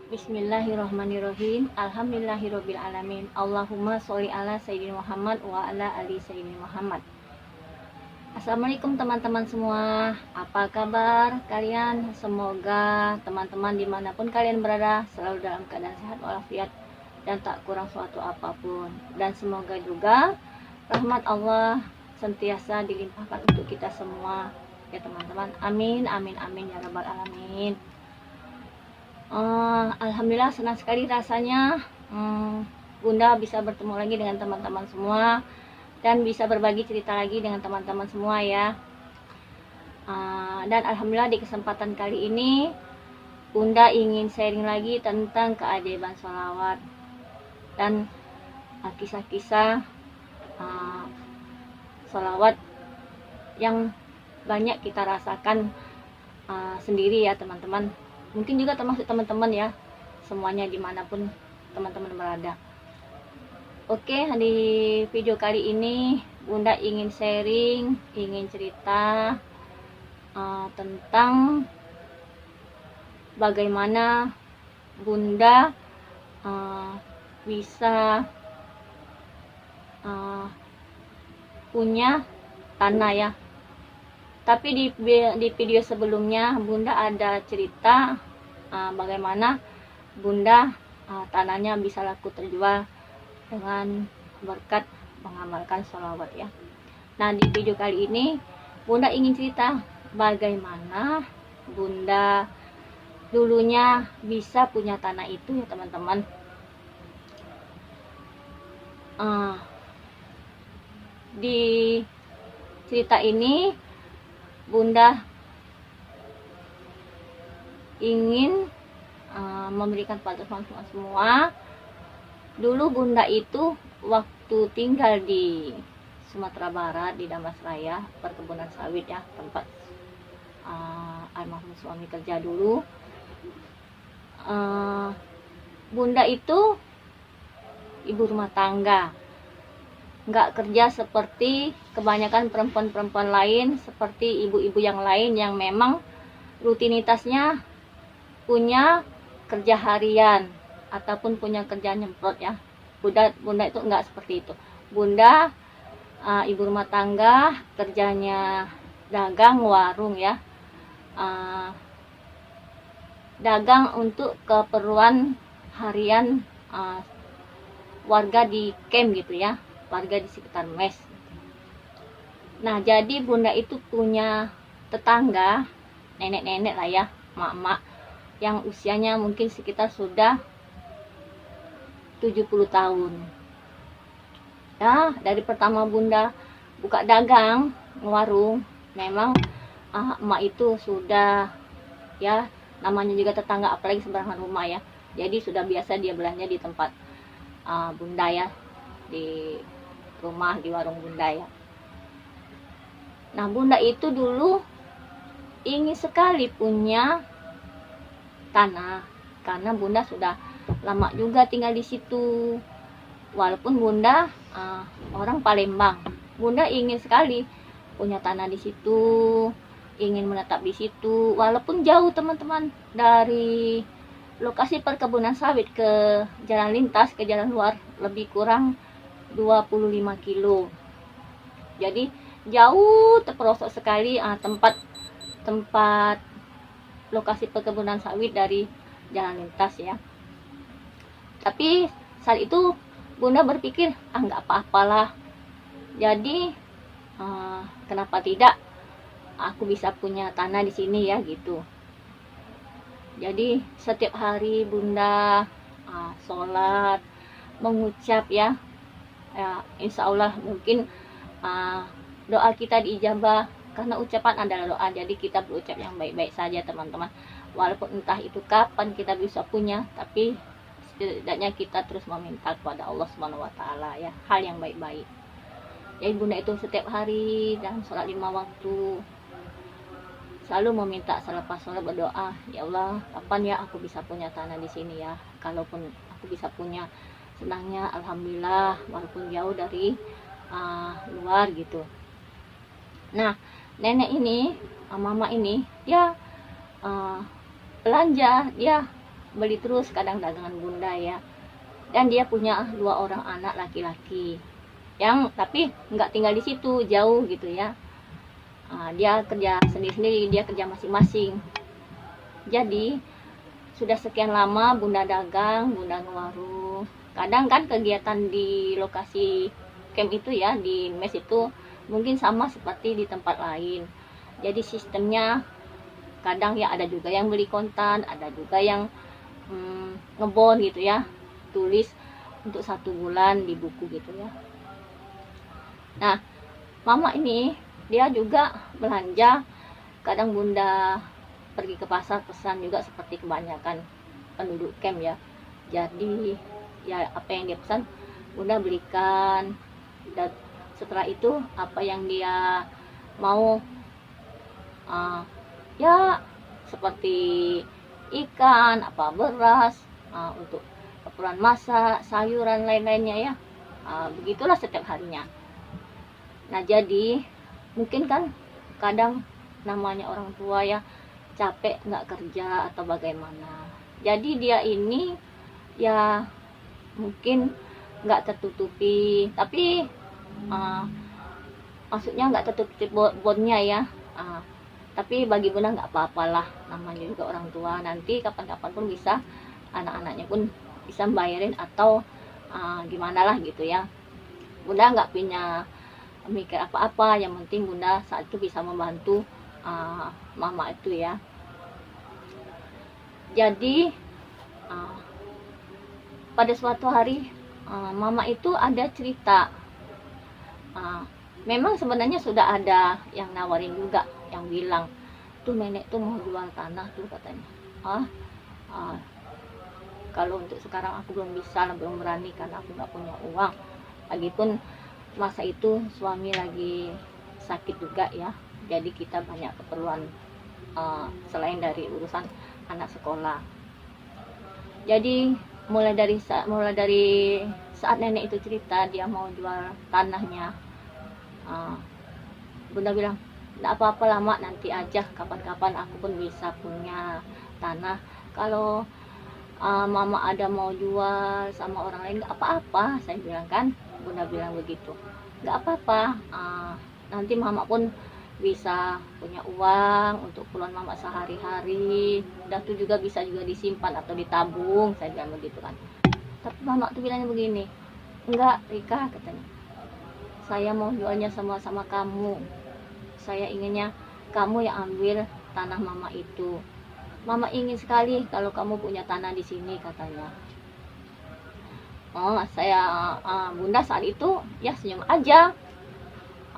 Bismillahirrahmanirrahim. Alhamdulillahirabbil alamin. Allahumma sholli ala sayyidina Muhammad wa ala ali sayyidina Muhammad. Assalamualaikum teman-teman semua. Apa kabar kalian? Semoga teman-teman dimanapun kalian berada selalu dalam keadaan sehat walafiat dan tak kurang suatu apapun. Dan semoga juga rahmat Allah sentiasa dilimpahkan untuk kita semua ya teman-teman. Amin amin amin ya rabbal alamin. Alhamdulillah senang sekali rasanya Bunda bisa bertemu lagi dengan teman-teman semua dan bisa berbagi cerita lagi dengan teman-teman semua ya. Dan alhamdulillah di kesempatan kali ini Bunda ingin sharing lagi tentang keajaiban sholawat dan kisah-kisah sholawat yang banyak kita rasakan sendiri ya teman-teman. Mungkin juga termasuk teman-teman ya, semuanya dimanapun teman-teman berada. Oke, di video kali ini Bunda ingin sharing, ingin cerita tentang bagaimana Bunda bisa punya tanah ya. Tapi di video sebelumnya Bunda ada cerita bagaimana Bunda tanahnya bisa laku terjual dengan berkat mengamalkan sholawat ya. Nah di video kali ini Bunda ingin cerita bagaimana Bunda dulunya bisa punya tanah itu ya teman-teman. Di cerita ini Bunda ingin memberikan pelajaran semua. Dulu Bunda itu waktu tinggal di Sumatera Barat di Damastraya, perkebunan sawit ya, tempat almarhum suami kerja dulu. Bunda itu ibu rumah tangga, nggak kerja seperti kebanyakan perempuan-perempuan lain, seperti ibu-ibu yang lain yang memang rutinitasnya punya kerja harian ataupun punya kerja nyemprot ya. Bunda itu nggak seperti itu. Bunda ibu rumah tangga, kerjanya dagang warung ya, dagang untuk keperluan harian warga di camp gitu ya, warga di sekitar mes. Nah jadi Bunda itu punya tetangga, nenek-nenek lah ya, mak-mak yang usianya mungkin sekitar sudah 70 tahun ya. Dari pertama Bunda buka dagang warung, memang emak itu sudah ya, namanya juga tetangga apalagi seberangan rumah ya, jadi sudah biasa dia belanja di tempat Bunda ya, di rumah, di warung Bunda ya. Nah Bunda itu dulu ingin sekali punya tanah karena Bunda sudah lama juga tinggal di situ. Walaupun Bunda orang Palembang, Bunda ingin sekali punya tanah di situ, ingin menetap di situ. Walaupun jauh teman-teman, dari lokasi perkebunan sawit ke jalan lintas, ke jalan luar lebih kurang 25 kilo. Jadi jauh terperosok sekali tempat lokasi perkebunan sawit dari jalan lintas ya. Tapi saat itu Bunda berpikir nggak apa-apalah, jadi kenapa tidak aku bisa punya tanah di sini ya gitu. Jadi setiap hari Bunda sholat, mengucap ya, insya Allah mungkin doa kita diijabah karena ucapan adalah doa. Jadi kita berucap yang baik-baik saja teman-teman, walaupun entah itu kapan kita bisa punya, tapi setidaknya kita terus meminta kepada Allah Subhanahu wa taala ya, hal yang baik-baik. Jadi Bunda itu setiap hari dalam sholat 5 waktu selalu meminta selepas sholat, berdoa, ya Allah kapan ya aku bisa punya tanah di sini ya, kalaupun aku bisa punya, senangnya alhamdulillah walaupun jauh dari luar gitu. Nah nenek ini, mama ini dia belanja, dia beli terus kadang dagangan bunda ya. Dan dia punya 2 orang anak laki-laki yang tapi nggak tinggal di situ, jauh gitu ya. Dia kerja sendiri-sendiri, dia kerja masing-masing. Jadi sudah sekian lama bunda dagang, bunda ngewarung. Kadang kan kegiatan di lokasi camp itu ya, di mes itu mungkin sama seperti di tempat lain. Jadi sistemnya kadang ya ada juga yang beli kontan, ada juga yang ngebon gitu ya, tulis untuk 1 bulan di buku gitu ya. Nah, mama ini dia juga belanja, kadang bunda pergi ke pasar pesan juga seperti kebanyakan penduduk camp ya. Jadi ya apa yang dia pesan bunda belikan, dan setelah itu apa yang dia mau ya seperti ikan, apa beras, untuk keperluan masak, sayuran lain-lainnya ya. Begitulah setiap harinya. Nah, jadi mungkin kan kadang namanya orang tua ya capek nggak kerja atau bagaimana. Jadi dia ini ya mungkin nggak tertutupi, tapi maksudnya nggak tertutupi bondnya ya. Tapi bagi bunda nggak apa-apalah, namanya juga orang tua, nanti kapan-kapan pun bisa anak-anaknya pun bisa bayarin atau gimana lah gitu ya. Bunda nggak punya mikir apa-apa, yang penting bunda saat itu bisa membantu mama itu ya. Jadi pada suatu hari mama itu ada cerita, memang sebenarnya sudah ada yang nawarin juga, yang bilang tuh nenek tuh mau jual tanah tuh katanya. Kalau untuk sekarang aku belum bisa, belum berani karena aku nggak punya uang. Lagipun masa itu suami lagi sakit juga ya, jadi kita banyak keperluan selain dari urusan anak sekolah. Jadi mulai dari saat nenek itu cerita dia mau jual tanahnya, bunda bilang nggak apa-apa lama, nanti aja kapan-kapan aku pun bisa punya tanah. Kalau mama ada mau jual sama orang lain nggak apa-apa, saya bilang kan. Bunda bilang begitu, nggak apa-apa, nanti mama pun bisa punya uang untuk keperluan mama sehari-hari, dan itu juga bisa juga disimpan atau ditabung, saya bilang begitu kan. Tapi mama tuh bilangnya begini, enggak Rika katanya, saya mau jualnya sama-sama kamu, saya inginnya kamu yang ambil tanah mama itu. Mama ingin sekali kalau kamu punya tanah di sini katanya. Bunda saat itu ya senyum aja.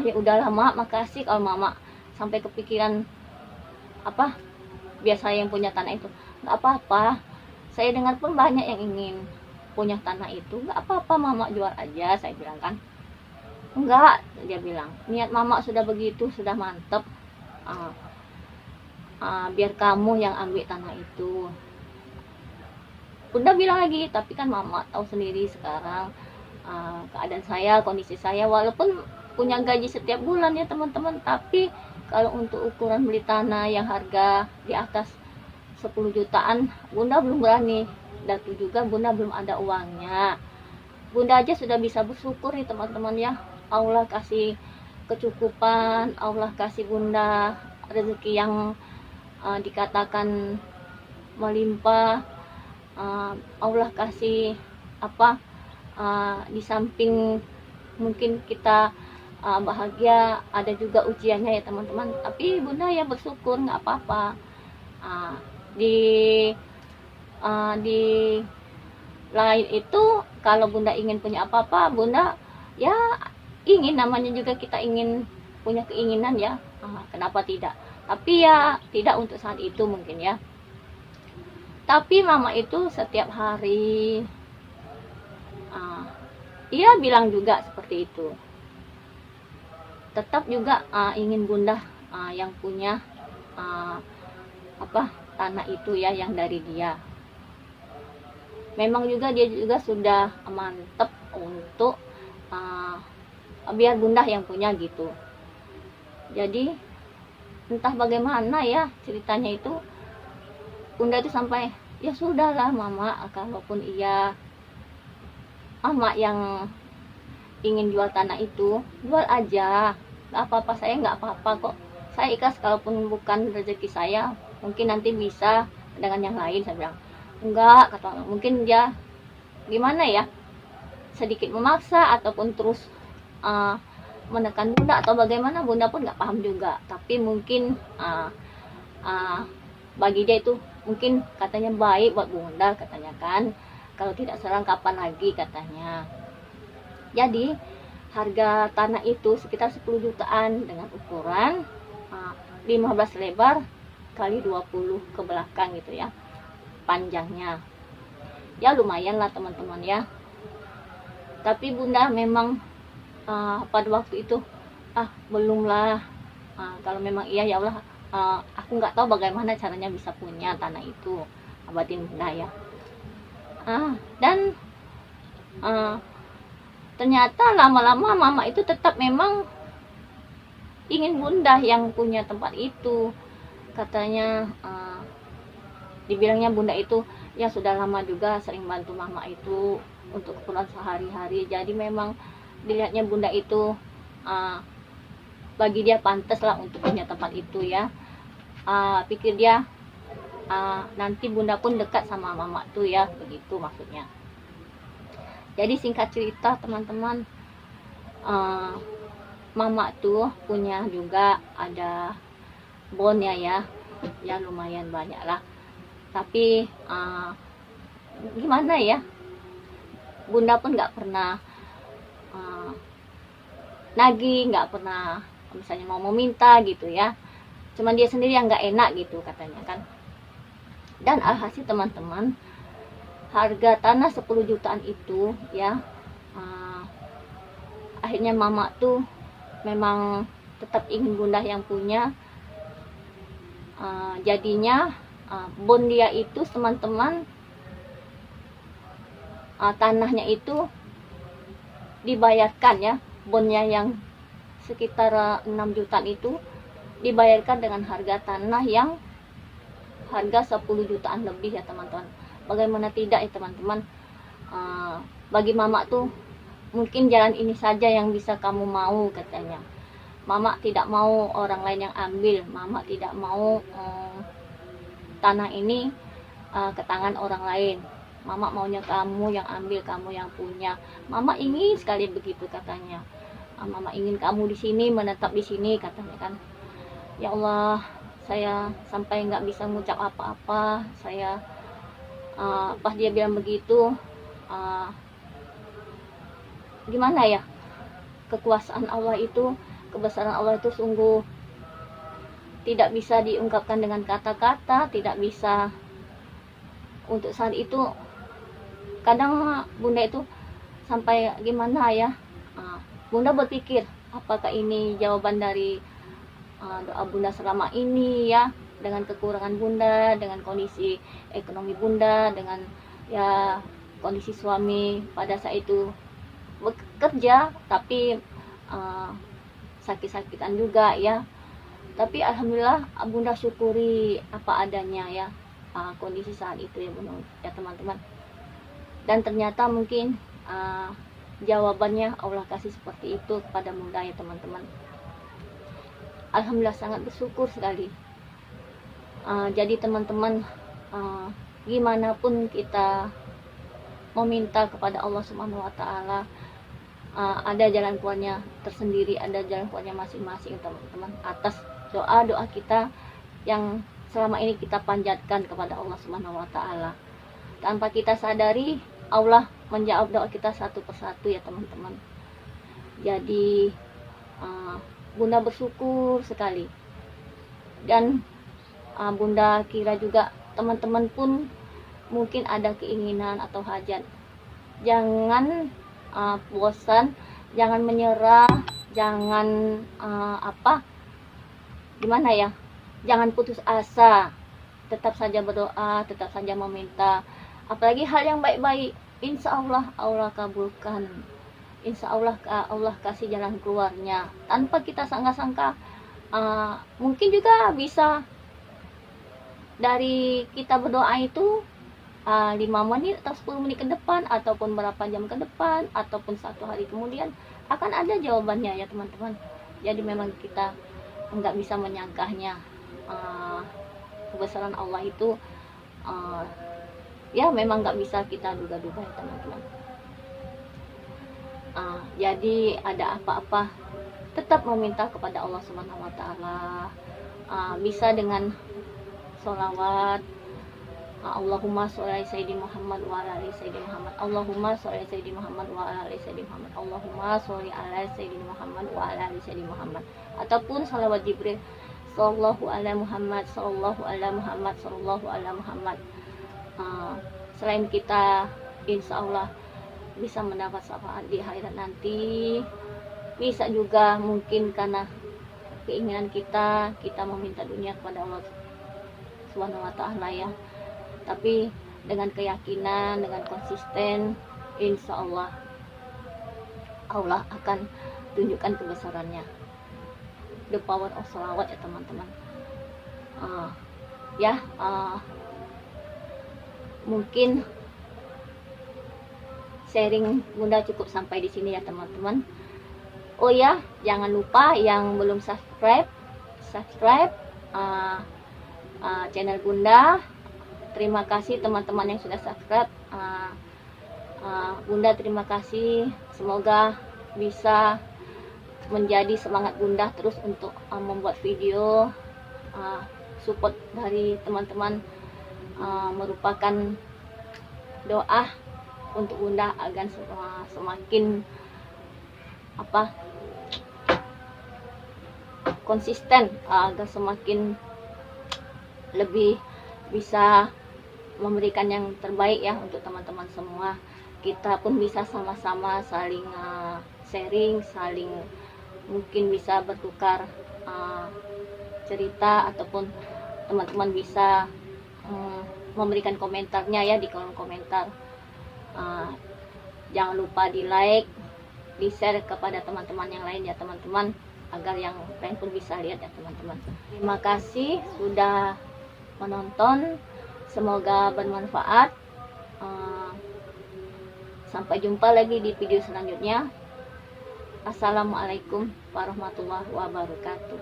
Ya udah lama, makasih kalau mama sampai kepikiran apa biar saya yang punya tanah itu. Nggak apa-apa, saya dengar pun banyak yang ingin punya tanah itu. Nggak apa-apa mama jual aja, saya bilang kan. Enggak, dia bilang niat mama sudah begitu, sudah mantep. Biar kamu yang ambil tanah itu. Bunda bilang lagi, tapi kan mama tahu sendiri sekarang keadaan saya, kondisi saya, walaupun punya gaji setiap bulan ya teman-teman, tapi kalau untuk ukuran beli tanah yang harga di atas 10 jutaan bunda belum berani, dan itu juga bunda belum ada uangnya. Bunda aja sudah bisa bersyukur nih teman-teman ya, Allah kasih kecukupan, Allah kasih bunda rezeki yang dikatakan melimpah. Allah kasih di samping mungkin kita bahagia, ada juga ujiannya ya teman-teman, tapi bunda ya bersyukur, nggak apa-apa. Di lain itu kalau bunda ingin punya apa-apa, bunda ya ingin, namanya juga kita ingin punya keinginan ya, kenapa tidak, tapi ya tidak untuk saat itu mungkin ya. Tapi mama itu setiap hari dia bilang juga seperti itu, tetap juga ingin bunda yang punya tanah itu ya, yang dari dia. Memang juga dia juga sudah mantep untuk biar bunda yang punya gitu. Jadi entah bagaimana ya ceritanya itu, bunda itu sampai ya sudahlah mama, kalaupun iya mama yang ingin jual tanah itu, jual aja, nggak apa-apa, saya nggak apa-apa kok, saya ikhlas, kalaupun bukan rezeki saya mungkin nanti bisa dengan yang lain. Saya bilang enggak, kata mungkin dia gimana ya, sedikit memaksa ataupun terus menekan bunda atau bagaimana, bunda pun nggak paham juga. Tapi mungkin bagi dia itu mungkin katanya baik buat bunda, katanya kan, kalau tidak serang kapan lagi, katanya. Jadi harga tanah itu sekitar 10 jutaan dengan ukuran 15 lebar kali 20 ke belakang gitu ya, panjangnya. Ya lumayan lah teman-teman ya. Tapi bunda memang pada waktu itu belum lah, kalau memang iya ya Allah, aku nggak tahu bagaimana caranya bisa punya tanah itu, batin bunda ya. Dan ternyata lama-lama mama itu tetap memang ingin bunda yang punya tempat itu. Katanya dibilangnya bunda itu ya sudah lama juga sering bantu mama itu untuk keperluan sehari-hari. Jadi memang dilihatnya bunda itu bagi dia pantas lah untuk punya tempat itu ya. Pikir dia nanti bunda pun dekat sama mama tuh ya, begitu maksudnya. Jadi singkat cerita teman-teman, mama tuh punya juga ada bonnya ya lumayan banyak lah. Tapi gimana ya, bunda pun nggak pernah nagih, nggak pernah misalnya mau meminta gitu ya, cuman dia sendiri yang nggak enak gitu katanya kan. Dan alhasil teman-teman, harga tanah 10 jutaan itu ya, akhirnya mama tuh memang tetap ingin bunda yang punya. Jadinya bon dia itu teman-teman, tanahnya itu dibayarkan ya, bonnya yang sekitar 6 jutaan itu dibayarkan dengan harga tanah yang harga 10 jutaan lebih ya teman-teman. Bagaimana tidak ya teman-teman, bagi mama tuh mungkin jalan ini saja yang bisa kamu mau, katanya. Mama tidak mau orang lain yang ambil, mama tidak mau tanah ini ke tangan orang lain. Mama maunya kamu yang ambil, kamu yang punya. Mama ingin sekali begitu, katanya. Mama ingin kamu di sini, menetap di sini, katanya kan. Ya Allah, saya sampai nggak bisa mengucap apa-apa. Saya pas dia bilang begitu, gimana ya, kekuasaan Allah itu, kebesaran Allah itu sungguh tidak bisa diungkapkan dengan kata-kata, tidak bisa. Untuk saat itu kadang bunda itu sampai gimana ya, bunda berpikir apakah ini jawaban dari doa bunda selama ini ya, dengan kekurangan bunda, dengan kondisi ekonomi bunda, dengan ya kondisi suami pada saat itu bekerja tapi sakit-sakitan juga ya. Tapi alhamdulillah bunda syukuri apa adanya ya, kondisi saat itu ya bunda ya teman-teman. Dan ternyata mungkin jawabannya Allah kasih seperti itu kepada bunda ya teman-teman. Alhamdulillah sangat bersyukur sekali. Jadi teman-teman, gimana pun kita meminta kepada Allah Subhanahu wa Ta'ala, ada jalan keluarnya tersendiri, ada jalan keluarnya masing-masing teman-teman, atas doa-doa kita yang selama ini kita panjatkan kepada Allah Subhanahu wa Ta'ala. Tanpa kita sadari, Allah menjawab doa kita satu persatu ya teman-teman. Jadi bunda bersyukur sekali. Dan bunda kira juga teman-teman pun mungkin ada keinginan atau hajat, jangan bosan, jangan menyerah, jangan gimana ya, jangan putus asa, tetap saja berdoa, tetap saja meminta, apalagi hal yang baik-baik. Insya Allah Allah kabulkan, insya Allah Allah kasih jalan keluarnya tanpa kita sangka-sangka. Mungkin juga bisa dari kita berdoa itu 5 menit atau 10 menit ke depan, ataupun berapa jam ke depan, ataupun 1 hari kemudian akan ada jawabannya ya teman-teman. Jadi memang kita nggak bisa menyangkanya. Kebesaran Allah itu ya memang nggak bisa kita duga-duga ya teman-teman. Jadi ada apa-apa tetap meminta kepada Allah Subhanahu wa Ta'ala. Bisa dengan sholawat, Allahumma sholli ala sayyidi Muhammad wa ala ali sayyidi Muhammad. Allahumma sholli ala sayyidi Muhammad wa ala ali sayyidi Muhammad. Allahumma sholli ala sayyidi Muhammad wa ala ali sayyidi Muhammad. Ataupun shalawat Jibril, sallallahu ala Muhammad, sallallahu ala Muhammad, sallallahu ala Muhammad. Selain kita insya Allah bisa mendapat syafaat di akhirat nanti, bisa juga mungkin karena keinginan kita meminta dunia kepada Allah Subhanahu wa Ta'ala ya. Tapi dengan keyakinan, dengan konsisten, insya Allah Allah akan tunjukkan kebesarannya. The power of salawat ya teman-teman. Mungkin sharing Bunda cukup sampai di sini ya teman-teman. Oh ya, jangan lupa yang belum subscribe channel Bunda. Terima kasih teman-teman yang sudah subscribe. Bunda terima kasih. Semoga bisa menjadi semangat Bunda terus untuk membuat video. Support dari teman-teman merupakan doa untuk Bunda agar semakin konsisten, agar semakin lebih bisa memberikan yang terbaik ya untuk teman-teman semua. Kita pun bisa sama-sama saling sharing, saling mungkin bisa bertukar cerita, ataupun teman-teman bisa memberikan komentarnya ya di kolom komentar. Jangan lupa di like, di share kepada teman-teman yang lain ya teman-teman, agar yang lain pun bisa lihat ya teman-teman. Terima kasih sudah menonton, semoga bermanfaat. Sampai jumpa lagi di video selanjutnya. Assalamualaikum warahmatullahi wabarakatuh.